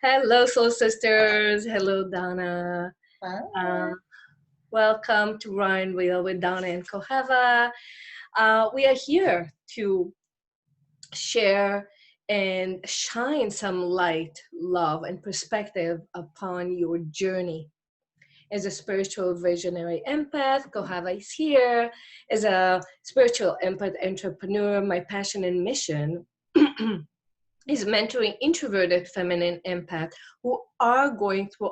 Hello, Soul Sisters. Hello, Donna. Uh, Hi. Welcome to Ryan Wheel with Donna and Kohava. We are here to share and shine some light, love, and perspective upon your journey. As a spiritual visionary empath, Kohava is here. As a spiritual empath entrepreneur, my passion and mission is mentoring introverted feminine empath who are going through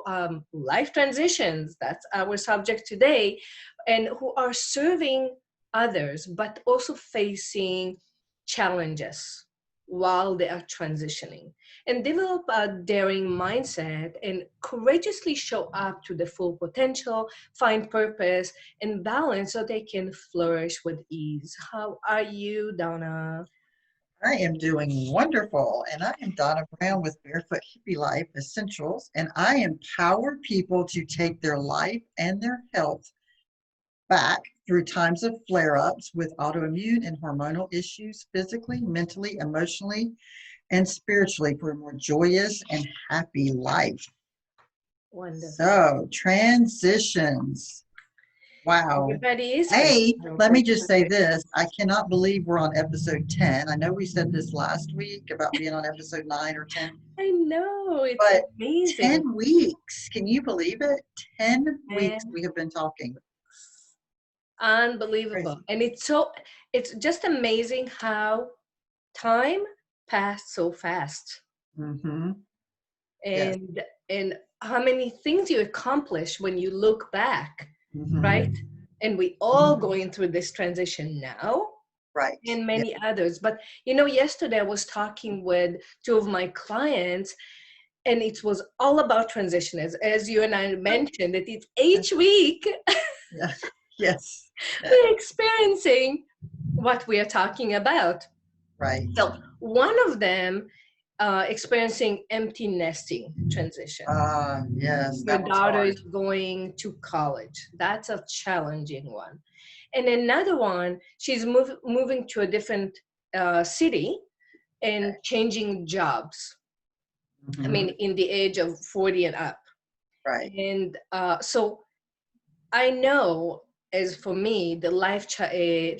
life transitions. That's our subject today, and who are serving others, but also facing challenges while they are transitioning, and develop a daring mindset and courageously show up to the full potential, find purpose and balance so they can flourish with ease. How are you, Donna? I am doing wonderful, and I am Donna Brown with Barefoot Hippie Life Essentials, and I empower people to take their life and their health back through times of flare-ups with autoimmune and hormonal issues, physically, mentally, emotionally, and spiritually for a more joyous and happy life. Wonderful. So, transitions. Wow. Everybody is Hey, transitioning let through me just say transition. this. I cannot believe we're on episode 10. I know we said this last week about being on episode 9 or 10, I know, it's but amazing. 10 weeks. Can you believe it? 10 weeks And we have been talking. unbelievable. Crazy. And it's just amazing how time passed so fast. Mm-hmm. Yes. And how many things you accomplish when you look back, right? Mm-hmm. And we all Mm-hmm. going through this transition now, Right. and Yeah. many others. But yesterday I was talking with two of my clients, and it was all about transition, as you and I mentioned that it's Yeah. each week Yeah. Yes. we're experiencing what we are talking about. Right. So one of them experiencing empty nesting transition. Yes, Her that one's daughter hard. is going to college. That's a challenging one. And another one, she's moving to a different city and changing jobs. I mean, Mm-hmm. in the age of 40 and up. Right. And so I know, as for me, the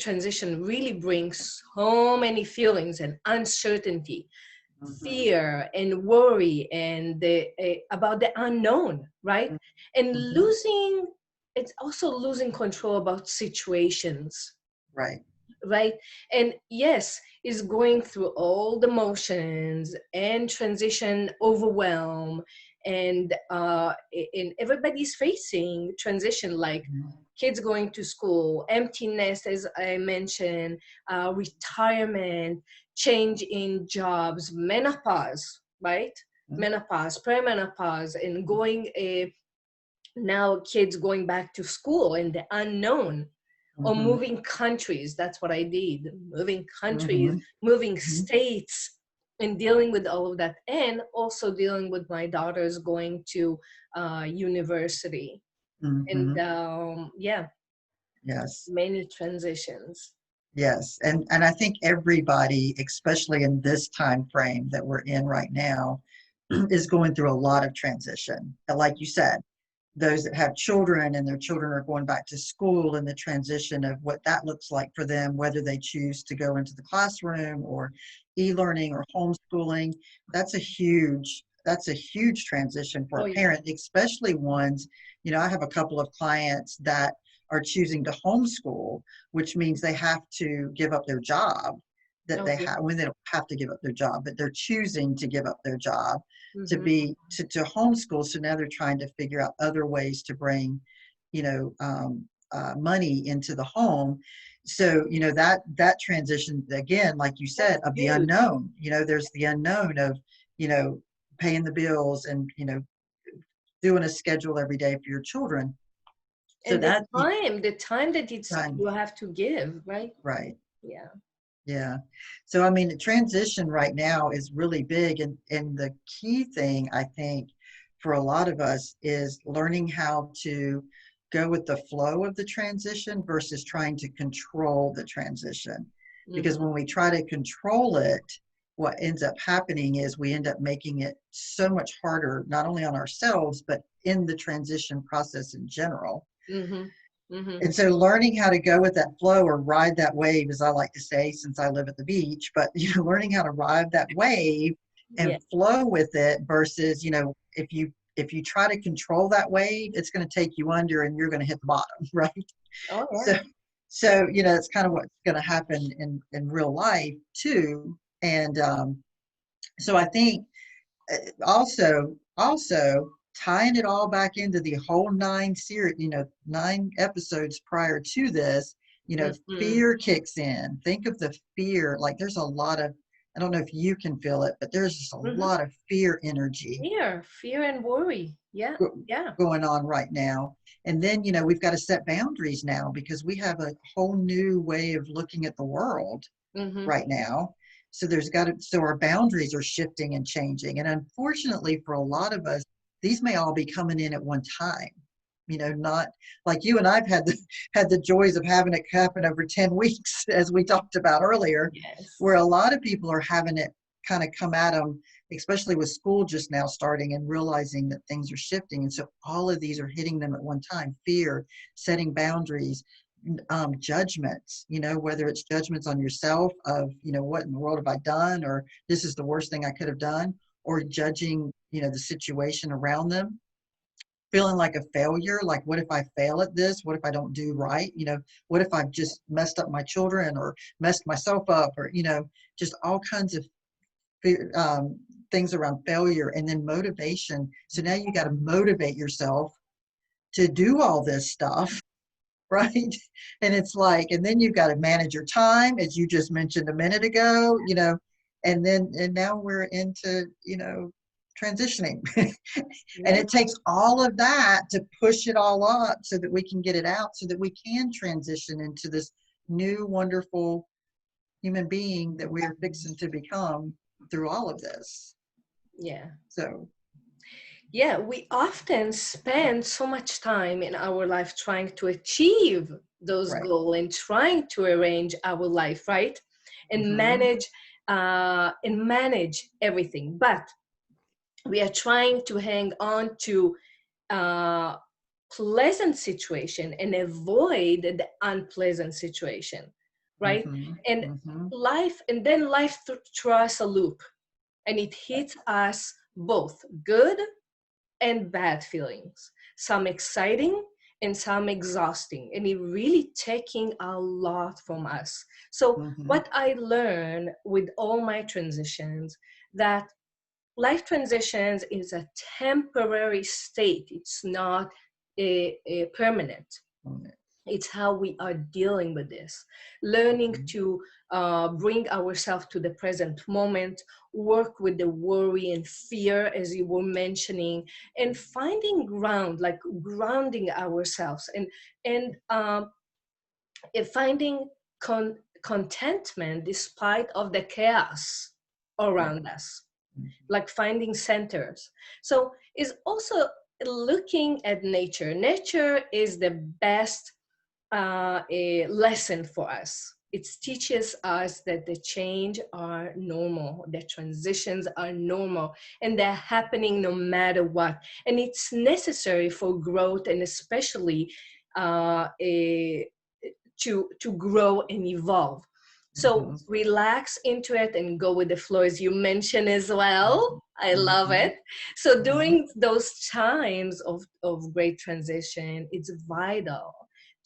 transition really brings so many feelings and uncertainty, Mm-hmm. fear and worry, and about the unknown, right? And Mm-hmm. it's also losing control about situations, Right. right? And yes, is going through all the motions and transition overwhelm, and everybody's facing transition, like Mhm. kids going to school, emptiness, as I mentioned, retirement, change in jobs, menopause, right? Menopause, premenopause, and going now kids going back to school in the unknown, or Mhm. moving countries. That's what I did, moving countries, Mhm. moving Mhm. states, and dealing with all of that, and also dealing with my daughters going to university. And Mhm. yeah, Yes. many transitions. Yes. And I think everybody, especially in this time frame that we're in right now, is going through a lot of transition. And like you said, those that have children and their children are going back to school, and the transition of what that looks like for them, whether they choose to go into the classroom or e-learning or homeschooling, that's a huge transition for Oh a yeah. parent, especially ones, I have a couple of clients that are choosing to homeschool, which means they have to give up their job that Oh they yeah. have when they don't have to give up their job, but they're choosing to give up their job to Hmm. be to homeschool. So now they're trying to figure out other ways to bring, you know, money into the home. So that transition again, like you That's said, of the huge. unknown. There's the unknown of you know paying the bills and doing a schedule every day for your children. So And the that time that time, you have to give, right? right? Yeah. Yeah. So I mean, the transition right now is really big, and the key thing I think for a lot of us is learning how to go with the flow of the transition versus trying to control the transition. Because Hmm. when we try to control it, what ends up happening is we end up making it so much harder, not only on ourselves, but in the transition process in general. Mm-hmm. Mm-hmm. And so learning how to go with that flow or ride that wave, as I like to say, since I live at the beach, but learning how to ride that wave Yeah. and flow with it versus, if you try to control that wave, it's going to take you under and you're going to hit the bottom, right? Oh So yeah. it's kind of what's going to happen in real life too. And so I think also tying it all back into the whole nine series, 9 episodes prior to this, Mm-hmm. fear kicks in. Think of the fear. Like there's a lot of, I don't know if you can feel it, but there's just a Mm-hmm. lot of fear energy Fear and worry. Yeah. go- Yeah. going on right now. And then, we've got to set boundaries now because we have a whole new way of looking at the world Mm-hmm. right now. So our boundaries are shifting and changing. And unfortunately, for a lot of us, these may all be coming in at one time. Not like you and I've had the joys of having it happen over 10 weeks, as we talked about earlier, Yes. where a lot of people are having it kind of come at them, especially with school just now starting and realizing that things are shifting. And so all of these are hitting them at one time: fear, setting boundaries, judgments, whether it's judgments on yourself of, what in the world have I done, or this is the worst thing I could have done, or judging, the situation around them, feeling like a failure, like what if I fail at this, what if I don't do right, what if I've just messed up my children or messed myself up, or just all kinds of things around failure. And then motivation, so now you got to motivate yourself to do all this stuff, right? And it's like, and then you've got to manage your time, as you just mentioned a minute ago, and now we're into, transitioning. And Yeah. it takes all of that to push it all up so that we can get it out, so that we can transition into this new, wonderful human being that we are fixing to become through all of this. Yeah. So, Yeah, we often spend so much time in our life trying to achieve those right. goals and trying to arrange our life, right? And Mm-hmm. manage everything. But we are trying to hang on to uh, pleasant situation and avoid the unpleasant situation, right? Mm-hmm. And Mm-hmm. life throws a loop, and it hits us both good and bad feelings, some exciting and some exhausting, and it really taking a lot from us. So Mm-hmm. what I learned with all my transitions, that life transitions is a temporary state. It's not a permanent. It's how we are dealing with this, learning Mm-hmm. to bring ourselves to the present moment, work with the worry and fear as you were mentioning, and finding ground, like grounding ourselves, and finding contentment despite of the chaos Right. around us, like finding centers. So is also looking at nature. Nature is the best a lesson for us. It teaches us that the change are normal, the transitions are normal, and they're happening no matter what. And it's necessary for growth, and especially to grow and evolve. So Mm-hmm. relax into it and go with the flow, as you mentioned as well. I love Mm-hmm. it. So Mm-hmm. during those times of great transition, it's vital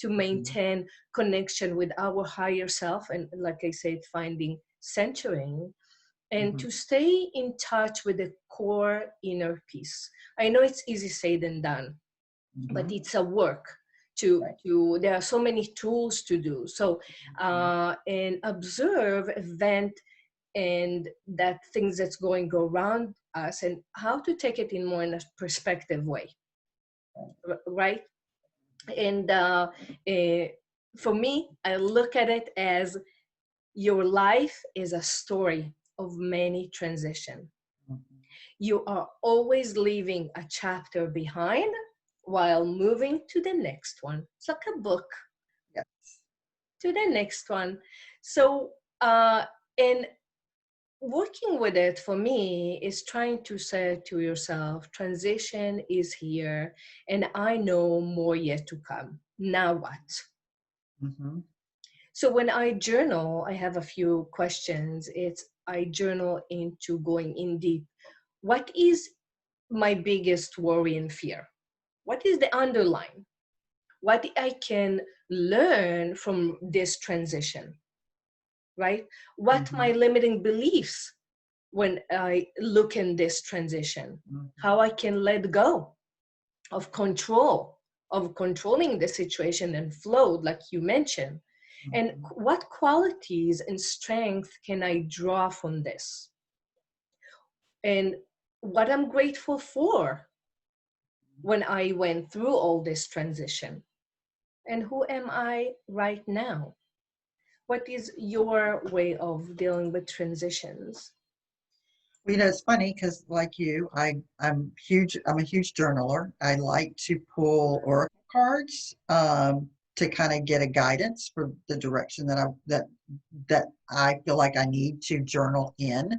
to Mm-hmm. maintain connection with our higher self, and like I said, finding centering, and Mm-hmm. to stay in touch with the core inner peace. I know it's easy said than done, but Mm-hmm. it's a work to Right. there are so many tools to do. So Mm-hmm. and observe event and that things that's going around us, and how to take it in more in a perspective way, right? And eh, for me, I look at it as your life is a story of many transition. Mm-hmm. You are always leaving a chapter behind while moving to the next one. It's like a book, Yes. to the next one. So, and working with it for me is trying to say to yourself, transition is here and I know more yet to come. Now what? Mm-hmm. So when I journal, I have a few questions. It's I journal into going in deep. What is my biggest worry and fear? What is the underline? What I can learn from this transition, right? What Mm-hmm. my limiting beliefs when I look in this transition, Mm-hmm. how I can let go of control, of controlling the situation and flow, like you mentioned, and Mm-hmm. what qualities and strength can I draw from this, and what I'm grateful for when I went through all this transition, and who am I right now? What is your way of dealing with transitions? Well, it's funny because, like you, I'm huge. I'm a huge journaler. I like to pull oracle cards to kind of get a guidance for the direction that I feel like I need to journal in,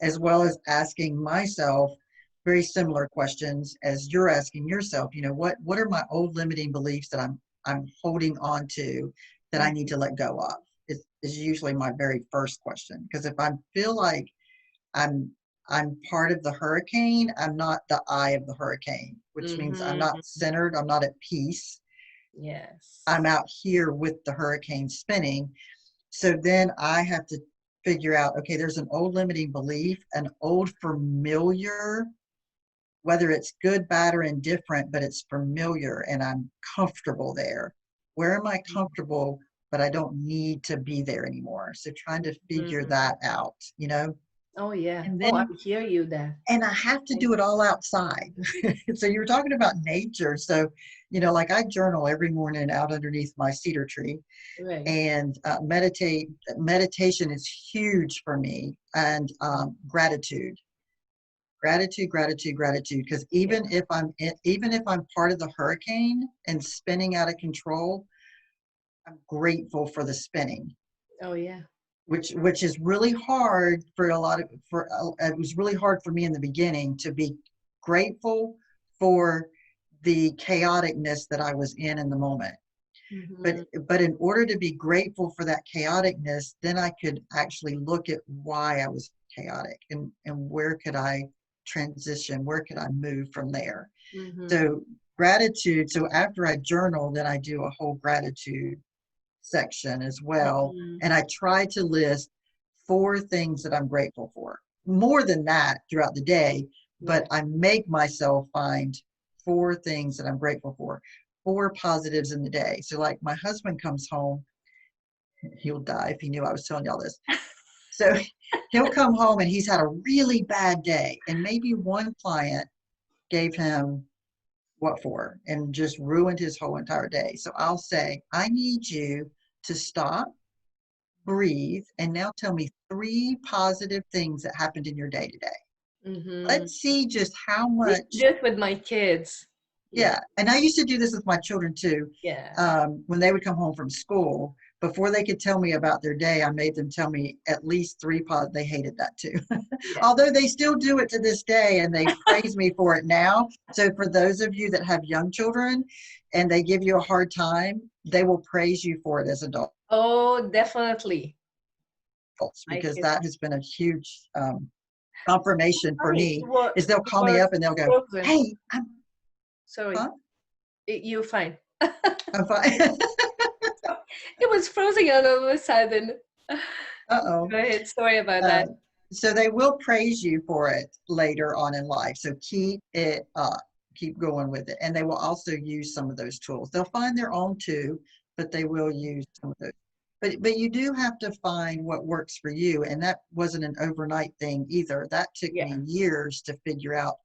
as well as asking myself very similar questions as you're asking yourself. What are my old limiting beliefs that I'm holding on to that I need Mhm, to let go of? Is usually my very first question, because if I feel like I'm I'm part of the hurricane. I'm not the eye of the hurricane, which means I'm mhm. not centered. I'm not at peace. I'm Yes. out here with the hurricane spinning. So then I have to figure out, okay, there's an old limiting belief, an old familiar, whether it's good, bad, or indifferent, but it's familiar and I'm comfortable there. Where am I comfortable, but I don't need to be there anymore? So trying to figure Mhm. that out. Oh yeah. And Oh, I then hear you there. and I have to do it all outside. So you were talking about nature. So, like I journal every morning out underneath my cedar tree Right. and meditate. Meditation is huge for me, and gratitude, gratitude, gratitude, gratitude. Because Yeah. even if I'm part of the hurricane and spinning out of control, I'm grateful for the spinning, Oh yeah. which is really hard for a lot of for it was really hard for me in the beginning to be grateful for the chaoticness that I was in the moment. but Mhm. but in order to be grateful for that chaoticness, then I could actually look at why I was chaotic, and where could I transition, where could I move from there. Mhm. So gratitude, so after I journal, then I do a whole gratitude section as well. Mhm. And I try to list 4 things that I'm grateful for. More than that throughout the day, but Yeah. I make myself find 4 things that I'm grateful for, 4 positives in the day. So, like, my husband comes home, he'll die if he knew I was telling y'all this. So, he'll come home and he's had a really bad day, and maybe one client gave him what for and just ruined his whole entire day. So, I'll say, I need you to stop, breathe, and now tell me 3 positive things that happened in your day today. Mhm. Let's see just how I used to much. do it with my kids. Yeah. Yeah. And I used to do this with my children too. Yeah. When they would come home from school, before they could tell me about their day, I made them tell me at least 3 They hated that too. Yeah. Although they still do it to this day and they praise me for it now. So for those of you that have young children and they give you a hard time, they will praise you for it as adults, Oh, definitely. My because kids. that has been a huge confirmation for Funny. me, is they'll You call me were up and they'll go, frozen. hey, Sorry. huh? You're fine. I'm fine. It was frozen all of a sudden. Uh-oh. Go ahead. Sorry about Uh, that. so they will praise you for it later on in life. So keep it up, keep going with it. And they will also use some of those tools. They'll find their own too, but they will use some of those. But you do have to find what works for you. And that wasn't an overnight thing either. That took Yeah. me years to figure out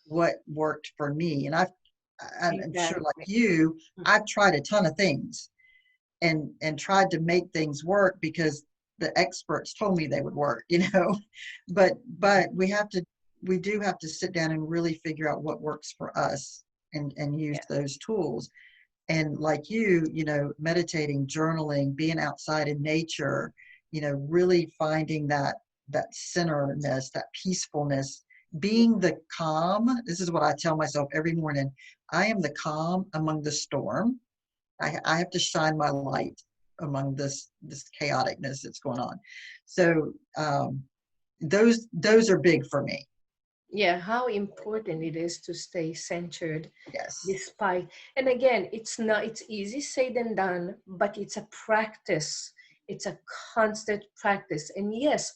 what worked for me. And I'm sure like Exactly. you, I've tried a ton of things and tried to make things work because the experts told me they would work. But we do have to sit down and really figure out what works for us and use Yeah. those tools. And like meditating, journaling, being outside in nature, really finding that centeredness, that peacefulness, being the calm. This is what I tell myself every morning. I am the calm among the storm. I have to shine my light among this chaoticness that's going on. So those are big for me. Yeah, how important it is to stay centered Yes. despite, and again, it's easy said than done, but it's a practice. It's a constant practice. And yes,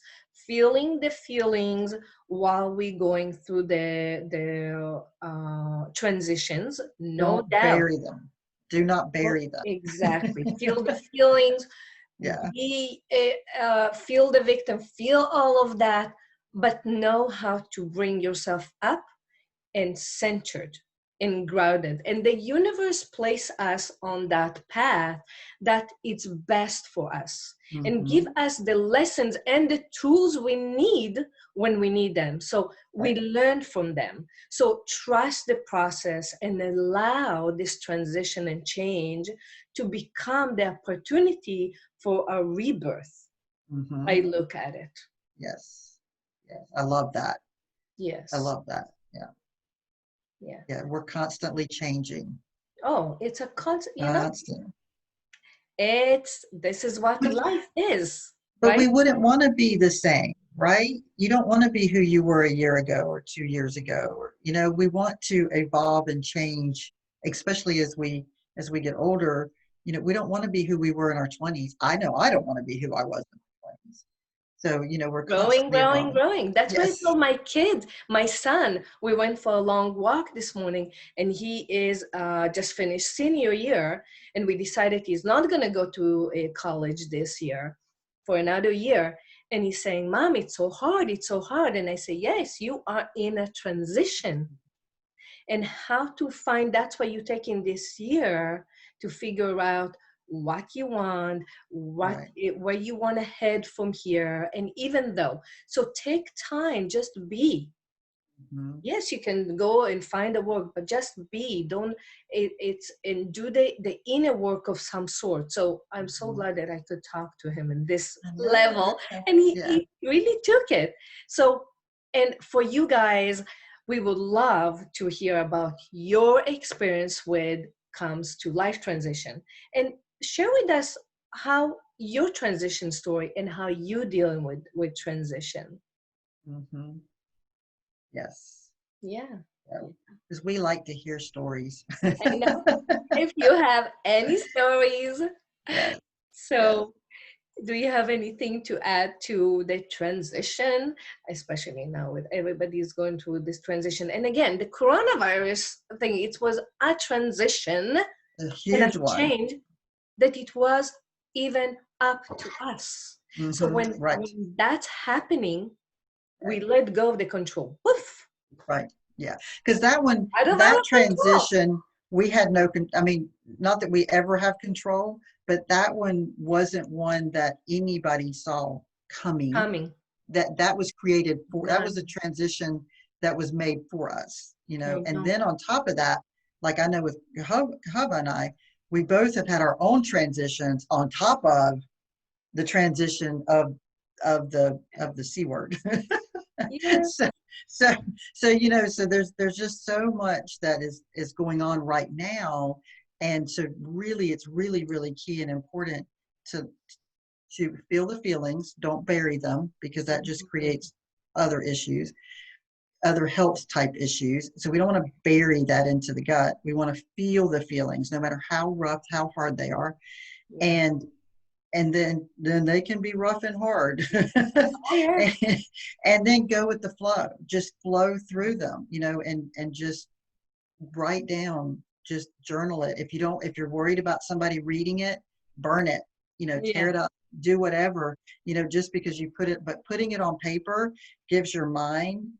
feeling the feelings while we're going through the transitions, no Don't doubt. bury them. Do not Oh, bury them. exactly. Feel the feelings, Yeah. feel the victim, feel all of that, but know how to bring yourself up and centered and grounded. And the universe place us on that path that it's best for us and give Hmm. us the lessons and the tools we need when we need them. So we Right. learn from them. So trust the process and allow this transition and change to become the opportunity for a rebirth. I Hmm. look at it. Yes. Yes. I love that. I Yes. love that. Yeah. Yeah. Yeah. We're constantly changing. Oh, it's a constant, Constant. it's this is what life is, But right? we wouldn't want to be the same, right? You don't want to be who you were a year ago or 2 years ago. Or, we want to evolve and change, especially as we get older. We don't want to be who we were in our 20s. I know I don't want to be who I was in my 20s. So, we're Growing, constantly growing, evolving. growing. That's why I Yes. told my kid, my son, we went for a long walk this morning, and he is just finished senior year, and we decided he's not going to go to a college this year for another year. And he's saying, Mom, it's so hard, it's so hard. And I say, yes, you are in a transition. And how to find, that's why you're taking this year to figure out what you want, Right. where you want to head from here. And even though, so take time, just be. Mhm. Yes, you can go and find a work, but just be. Don't it's and do the inner work of some sort. So I'm so Mhm. glad that I could talk to him in this I know. level, and he, Yeah. he really took it. So, and for you guys, we would love to hear about your experience with comes to life transition, and share with us how your transition story and how you dealing with transition. Hmm. Yes. Yeah. Because we like to hear stories. I know. If you have any stories, Yes. Yes. so do you have anything to add to the transition, especially now with everybody's going through this transition? And again, the coronavirus thing, it was a transition A and a huge one. change that it was even up to us. So Hmm. Right. when that's happening, we Right. let go of the control. Woof, Right. Yeah. Because that one, out of our that control. transition, we had no, I mean, not that we ever have control, but that one wasn't one that anybody saw coming. Coming. That was created for, that was a None. transition that was made for us. I And know. then on top of that, like I know with Kohava and I, we both have had our own transitions on top of the transition of the C word. Yeah. so so so there's just so much that is going on right now. And so really it's really key and important to feel the feelings. Don't bury them, because that just Mhm. creates other issues, other health type issues. So we don't want to bury that into the gut. We want to feel the feelings no matter how rough, how hard they are. Yeah. And then they can be rough and hard. Oh yeah. and, and then go with the flow, just flow through them, and just write down, just journal it. If you're worried about somebody reading it, burn it, tear Yeah. it up, do whatever, just because you put it. But putting it on paper gives your mind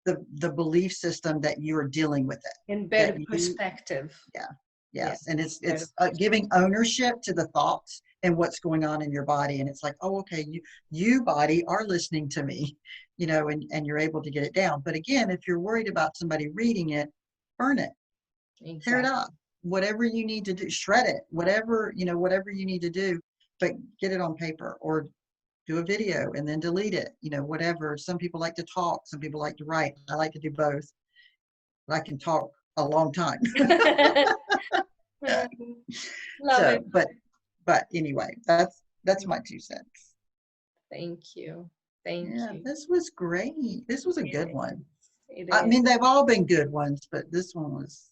the belief system that you're dealing with it, And that better you perspective. yeah. Yeah. Yes. And it's Better it's perspective. giving ownership to the thoughts and what's going on in your body. And it's like, oh, okay, you body are listening to me, and you're able to get it down. But again, if you're worried about somebody reading it, burn it, tear it Exactly. up, whatever you need to do, shred it, whatever you need to do, but get it on paper, or do a video and then delete it, whatever. Some people like to talk, some people like to write. I like to do both. I can talk a long time. Love So, it. but anyway, that's my 2 cents. Thank you. Thank Yeah, you. this was great. This was a good one. It I is. mean, they've all been good ones, but this one was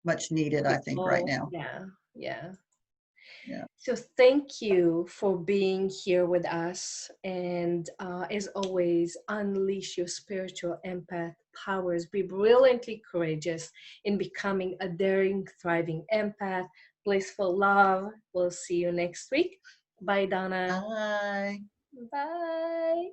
much needed, I think, right Oh, now. yeah, yeah. Yeah. So thank you for being here with us. And as always, unleash your spiritual empath powers. Be brilliantly courageous in becoming a daring, thriving empath. Blissful love. We'll see you next week. Bye, Donna. Bye. Bye.